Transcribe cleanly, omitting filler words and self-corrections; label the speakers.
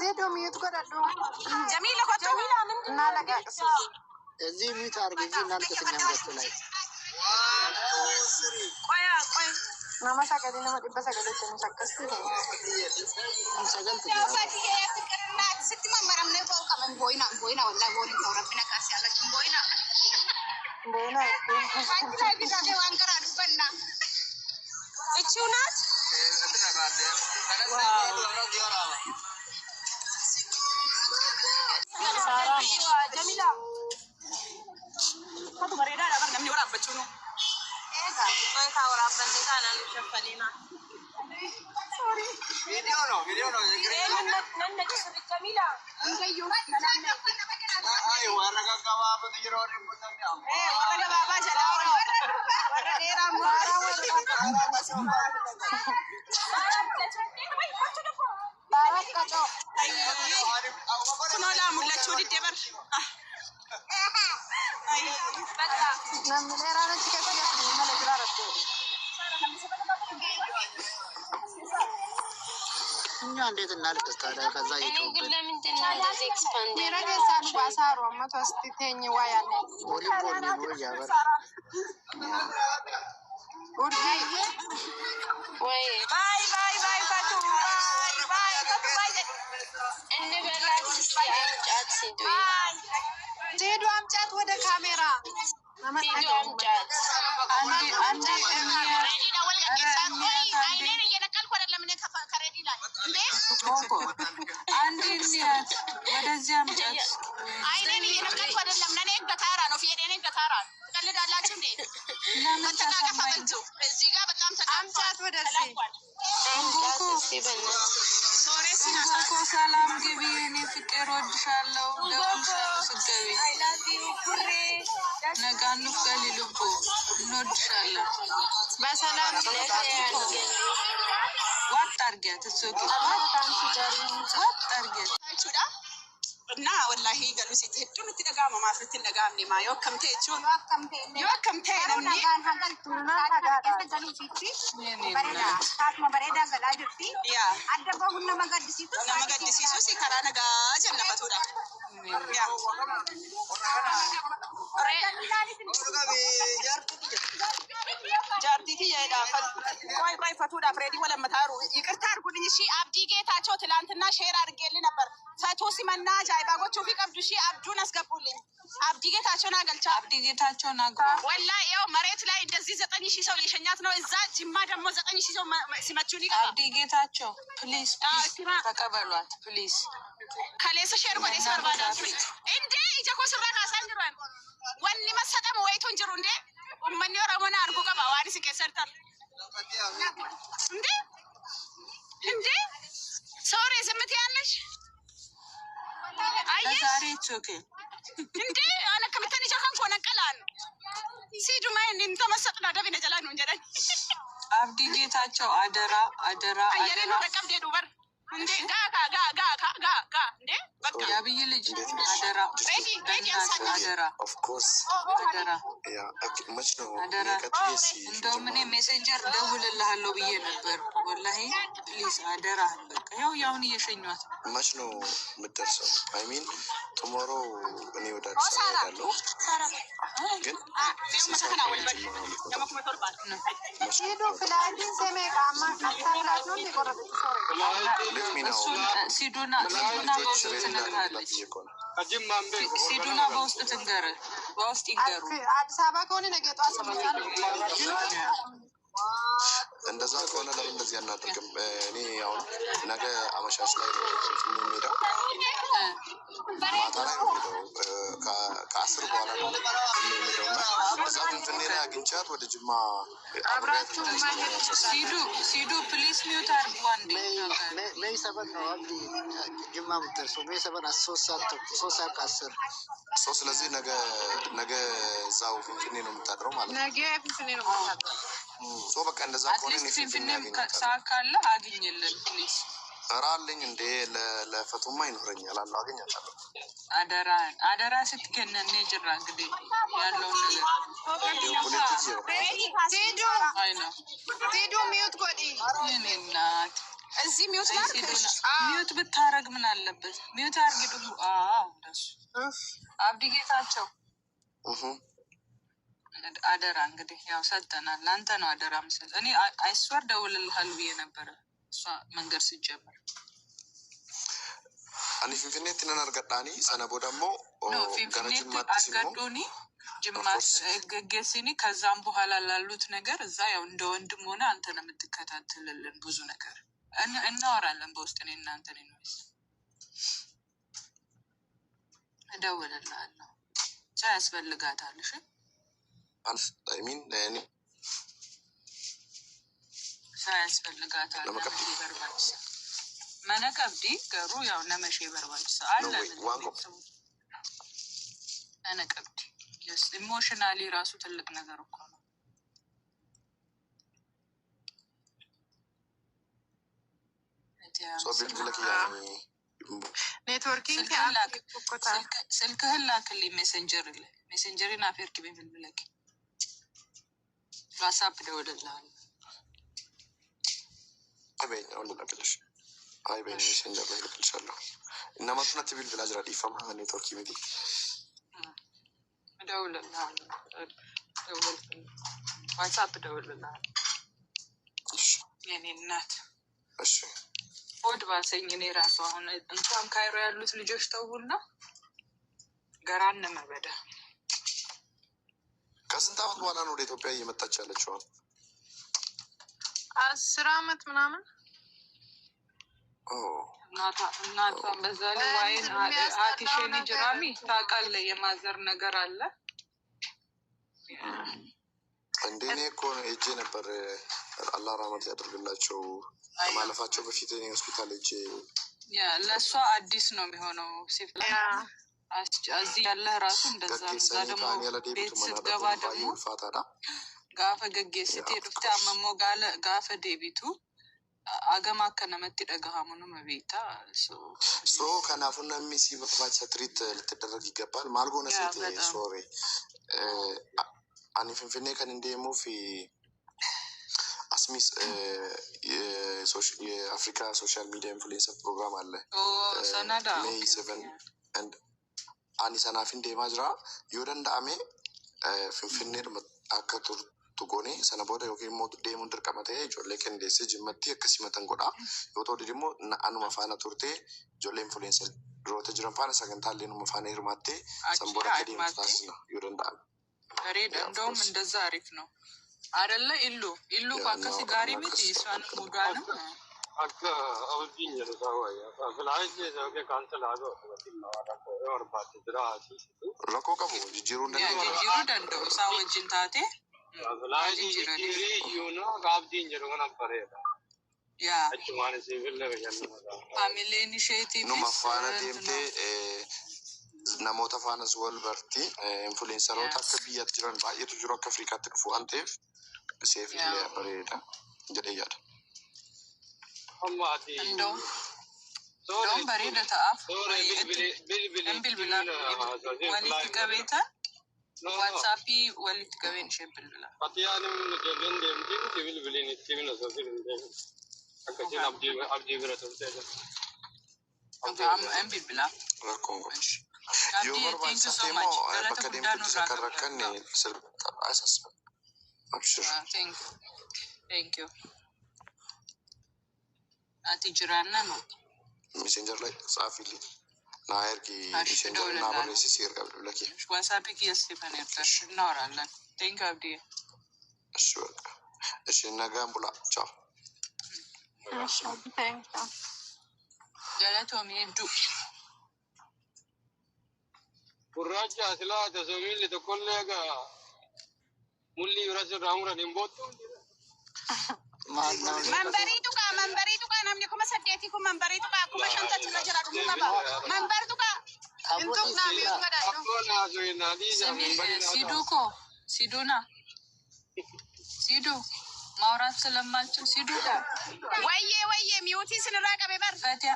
Speaker 1: ቪዲዮ ሚዩት ጎዳዶ
Speaker 2: ጀሚላ ኮቶ
Speaker 1: እና ለጋቅስ እዚህ ሚዩት አድርግ እንጂ እናልቅስኛም ገጽ ላይ
Speaker 2: ቆይ
Speaker 1: ማማ ሳቀዲ ነው ወዲበ ሰገደች ነው ሳቀስቲ ነው ሰገንት
Speaker 2: ነው ፋቲዬ ፍቅርና ስትመመረም ነው ቆቀም ቦይና ወላሂ ቦይና ተወረብና ካሲ ያለች ቦይና ፋቲዬ ቢዛኔ ዋንገራ ዱበና እቺው ናት ጀሚላ ፎቶ መሬዳ ዳበር ነምኒ ወራበችው ነው ወይ ታወራበን ታናን ሸፈሊና ሶሪ ቪዲዮ ነው ነነጭ ጀሚላ እንገዩ አይ ወረጋጋባ በትጅሮሪ ሙተኛ ወረጋባ ጀላው ወረዴራ ሙራ ባራካጮ አይ ኩኖላ ሙለቹ ዲደበር አይ በቃ ነምሌራ ነች ከዚያ መለግራ ረዶ እኛ እንዴት እናልቅስ ታዲያ? ከዛ ይሄው ግን ለምንድን ነው እንደዚህ ኤክስፓንድ ያደረገው? ባሳሩ አመቶ አስተተኝ ዋያለ ኦሊምፖሊ ነው ያበር ኡርጂ ወይ ባይ ፋቱ ባይ እንበላት ሲያጫት ሲዱ አምጫት ወደ ካሜራ ሲዱ አምጫት አንዴ አይኔን እየነቀልኩ አይደለም እኔ ከሬዲ ላይ እንዴ አንዴ እንያት ወደዚህ አምጫት አይኔን እየነቀልኩ አይደለም እኔ በታራ ነው ፊየኔ በታራ ትቀልዳላችሁ እንዴ ለምን ተቃቀፈ እዚህ ጋር በጣም ተቃምጫት ወደዚህ እንቦኮ ሲበና ሶሪ ሲናኮ ሰላም ግቢ እኔ ፍቅር ወድሻለሁ ደውልሻለሁ ስገቢ አይ ላቭ ዩ ኩሬ ነጋኑ ከሊልቦ እንወድሻለን በሰላም ዋት አርገት እሱ ዋት አርገት ታቹዳ እና ወላሂ ገሉ ሲትሄዱ ምትደጋማ ማፍርት እንደጋምኒ ማ የወከምቴ እቹን የወከምቴ ነምኒ ሀገልቱና ገሉ ሲቲ በሬዳ ታትማ በሬዳ ገላጅርቲ ያ አደባሁና መገድሲቱ ሲከራ ነጋ ጀነፈቱዳ ያ ጃርቲቲ ያዳ ቆይ ፈቱዳ ፍሬዲ ወለመታሩ ይቅርታ አርጉልኝ እሺ አብዲ ጌታቸው ትላንትና ሼር አድርጌልኝ ነበር ፈቶ ሲመና ጃይባጎቹ ፊቀብዱ እሺ አብዱን አስገቡልኝ አብዲ ጌታቸውን አገልቻ አብዲ ጌታቸውን አግባ ወላሂ ያው መሬት ላይ እንደዚህ 9000 ሰው የሸኛት ነው እዛ ጅማ ደግሞ 9000 ሰው ሲመቹን ይገባ አብዲ ጌታቸው ፕሊዝ ተቀበሏት ፕሊዝ ከሌስ ሼር ወደ ሰርባዳ እንዴ ይጀኮ ስራ ካሳንጅሯን ወኒ መሰጠም ወይቱን ጅሩ እንዴ ኡመኒ ወራሞና አርጉ ቀባ ዋንስ ከሰርታል እንዴ ሶሪ ዝምት ያለሽ አይ ዛሬ ቾኬ እንዴ አነ ከመተን ጃካን ኮነቀላን ሲዱ ማይ እንት ተመሰጥና ደብነ ጀላን ነው እንጀራን አብዲ ጌታቸው አደራ አየሬን ረቀም ደዱ በር እንዴ ጋ እንዴ በቃ ያብይ ልጅ አደራ አደራ ኦፍ ኮርስ አደራ ያ አክመች ነው ከትይሲ እንደው ምን ሜሴንጀር ደውልልሃለሁ ብዬ ነበር ወላሂ ፕሊዝ አደራ በቃ ያውን እየሸኛት መች ነው የምትደርሰው አይ ሚን ቶሞሮ እኔ ወደ አዲስ አበባ ያለው ግን ሰከና ወልበል ለማክመቶር ባል ሲዱ ፍላዲን ሰሜቃማ ካታላት ነው ሊቆረጥ ሲዱና በውስጥ ትንገር በውስጥ ይንገሩ አዲስ አበባ ከሆነ ነገ ጧት ሰምታል እንደዛ ከሆነ ለምን እንደዚህ አናደርግም እኔ አሁን ነገ አመሻሽ ላይ ነው የሚሄደው ማታ ላይ ነው ከ10 በኋላ ነው የሚሄደው እዛ ትንኔራ አግኝቻት ወደ ጅማ አብራችሁ ሲዱ ፕሊስ ሚውት አድርጉ አንዴ ለይ ሰበን ነው አብዲ ጅማ ምትደርሰው ለይ ሰበን 3 ሰዓት ከ10 ስለዚህ ነገ እዛው ፍንፍኔ ነው የምታድረው ማለት ነው ነገ ፍንፍኔ ነው የምታድረው ሶ በቃ እንደዛ ከሆነ ነው ፍንፍኔ ካለ አግኝልን ፕሊስ አራልኝ እንዴ ለፈቱማ ይኖረኛል አላህ አገኛታለሁ አደራ ስትከነን ነጅራ እንግዲህ ያለው ነገር ሲዱ ሚውት ጎዲ እኔናት
Speaker 1: እዚህ ሚውት ማርከሽ
Speaker 3: ሚውት ብታረግ ምን አለበት? ሚውት አርጊ ደግሞ። እንደሱ አብዲ ጌታቸው አደራ እንግዲህ ያው ሰጠናል። ለአንተ ነው አደራ ምስል። እኔ አይስወር ደውልልሃል ብዬ ነበረ እሷ መንገድ ሲጀምር
Speaker 2: አኒ ፊንፊኔት ነን አርገዳኒ ሰነቦ ደግሞ
Speaker 3: ፊንፊኔት አርገዶኒ ጅማት ገጌሲኒ ከዛም በኋላ ላሉት ነገር እዛ ያው እንደ ወንድም ሆነ አንተ ነው የምትከታተልልን ብዙ ነገር እናወራለን በውስጥ እኔ እናንተ ነው እደውልልሃለሁ። ቻ ያስፈልጋታል። እሺ ሚን ቻ ያስፈልጋታል። ለመቀበል መነቀብዲ ገሩ ያው ነመሽ በርባጭ አለ አነቀብዲ ኢሞሽናሊ ራሱ ትልቅ ነገር እኮ ነው።
Speaker 1: ኔትወርኪንግ
Speaker 3: ስልክህን ላክልኝ ሜሴንጀሪን አፌርክ ብለክ ዋትስአፕ ደውልልሃለሁ።
Speaker 2: አይ በኔ ሜሴንጀር ላይ ልክልሻለሁ። እናማቱናት ቢል ብላ ጅራ ዲፋማ ኔትወርክ ሚዲ
Speaker 3: ደውልልሃለሁ። ዋትስአፕ ደውልልሃለሁ። የኔ እናት
Speaker 2: እሺ
Speaker 3: ሆድ ባሰኝ። እኔ ራሱ አሁን እንኳን ካይሮ ያሉት ልጆች ተውና ገራን መበዳ
Speaker 2: ከስንት ዓመት በኋላ ነው ወደ ኢትዮጵያ እየመጣች ያለችው?
Speaker 1: 10 ዓመት ምናምን።
Speaker 3: እናቷን በዛ ላይ ዋይን አቲሼኒ ጅራሚ ታውቃለህ፣ የማዘር ነገር አለ
Speaker 2: እንዴ? እኔ እኮ እጄ ነበር አላህ ራህመት ያደርግላቸው ከማለፋቸው በፊት እኔ ሆስፒታል እጄ
Speaker 3: ለእሷ አዲስ ነው የሚሆነው። ሲፍላ እዚህ ያለህ ራሱ እንደዛ እዛ ደግሞ ቤት ስትገባ ደግሞ ጋፈ ገጌ ስትሄድ ዱፍታ አመሞ ጋፈ ዴቢቱ አገማ ከነመት ደጋሃሙኑ መቤታ
Speaker 2: ሶ ከናፉና ሚሲ መጥባቻ ትሪት ልትደረግ ይገባል። ማልጎነ ሴት ሶሪ አኒ ፍንፍኔ ከን እንደሙ ፊ አስሚስ የአፍሪካ ሶሻል ሚዲያ ኢንፍሉዌንሰር ፕሮግራም አለ
Speaker 3: ሰናዳ
Speaker 2: ሜይ 7 and አኒ ሰናፊን ደማጅራ ይወደንዳሜ ፍንፍኔ አከቱር ቱጎኔ ሰነቦደ ዮኪን ሞት ደሙን ድርቀመተ ጆሌ ከንዴስ ጅመቲ ከሲመተን ጎዳ ዮቶ ደግሞ አኑ መፋና ቱርቴ ጆሌ ኢንፍሉዌንሰር ድሮተ ጅረንፋና ሰገንታሌኑ መፋና ይርማቴ ሰንቦደ ከዲም ታስና ይወደንዳሜ
Speaker 3: በሬድ እንደውም እንደዛ አሪፍ ነው አይደለ? ኢሉ ካከሲ ጋሪ ምት ይሷን ሙዳንም
Speaker 4: አከ አውዲኝ ለታዋያ ፍላይት ለዘገ ካንሰል አዶ ወር ባት ድራሲ
Speaker 2: ረኮ ቀቡ ጂሩ
Speaker 3: ደንደው ሳወጅን ታቴ
Speaker 4: ፍላይት ጂሪ ዩኖ ጋብዲኝ ለገና በሬዳ
Speaker 3: ያ
Speaker 4: አጭማነ ሲቪል ለገና
Speaker 3: ፋሚሊ ኢኒሺዬቲቭ
Speaker 2: ነው መፋና ዴምቴ namoota faanas wal barti influenceroota akka biyyatti jiran baay'eetu jiru akka Afrikaatti dhufu waan ta'eef seef illee bareeda jedhee yaada.
Speaker 3: እንደውም bareeda ta'aaf bilbila walitti qabeeta waatsaappii walitti qabeen ishee bilbila.
Speaker 4: Fatiyaanim jedhan deemtiin bilbiliin itti himna soofin akkasiin abdii bira turte.
Speaker 3: bilbila.
Speaker 2: Rakkoon gochi. Yoo barbaachisaa immoo bakka deemtutti isa kan rakkanne sirriitti asasa. Abshir.
Speaker 3: Thank you. Ati jiraanna no.
Speaker 2: Messenger ላይ ጻፊልኝ ና ያርጊ messenger እና በሬሲ ሲር ቀብል ለኪ
Speaker 3: ዋትስአፕ ኪየስ ይፈነርታሽ እናወራለን። Thank you አብዲ።
Speaker 2: እሺ በቃ እሺ ነገም ብላ ቻው።
Speaker 1: እሺ thank you.
Speaker 3: ገለቶሚ ዱ
Speaker 4: Kurracha asila tasawili to kollega mulli urasa ramura nimbotu
Speaker 1: መንበሪቱ ጋ namni kuma saddeeti kun መንበሪቱ ጋ kuma shantatti na jira dhumu qaba መንበሪቱ ጋ እንቱም ና ሚዩ ገዳዶ
Speaker 4: akona azoina diza
Speaker 3: ሲዱኮ ሲዱና ሲዱ ማውራት ስለማልችል ሲዱ ወዬ ሚዩቲ ስንራቀበ በር ፈቲያ